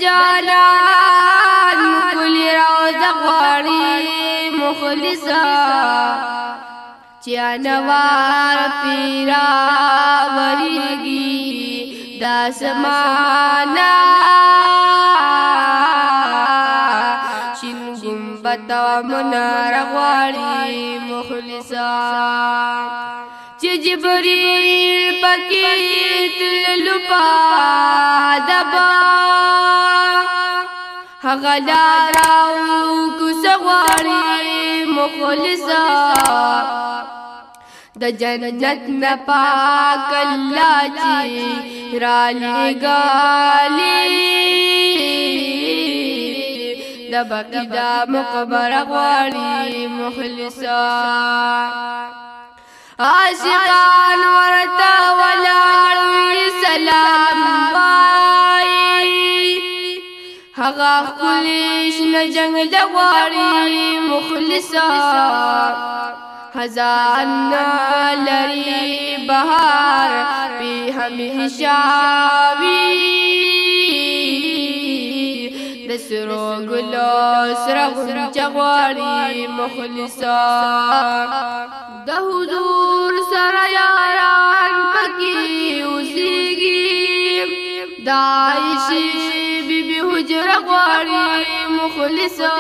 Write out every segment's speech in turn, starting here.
جانان کلی روزه غواړي مخلصا چې انوار پیرا وریږي دا سمانا شین گنبد منار غواړي مخلصا چې جبريل پکې تللو پادبا هغه لارو کوڅه غواړي مخلصا د جنت نه پاک الله چې را لېږلي د بقي د مقبره غواړي مخلصا عاشقان ورته ولاړ وي سلام وایي هغه ښکلي شنه جنګ غواړي مخلصا خزان لري بهار په همیشه وي د سرو ګلو سره غونچه غواړي مخلصا د حضور سره یاران پکې اوسېږي د عایشې بیبي حجره غواړي مخلصا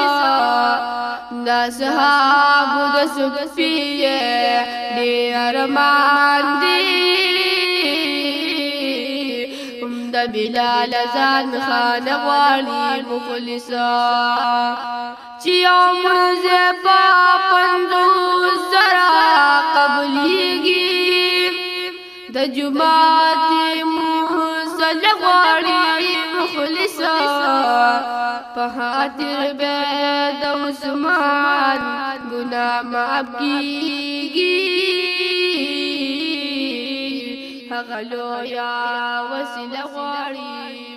د صحابو د صفیه ډېر ارمان دي د بلال ځان خان غواړي مخلصا چې یو منځه په پنځوس زره قبلېږي د جومات مصلی غواړي مخلصا په خاطر به د عثمان ګناه معاف کېږي هغه لویه وسیله غواړي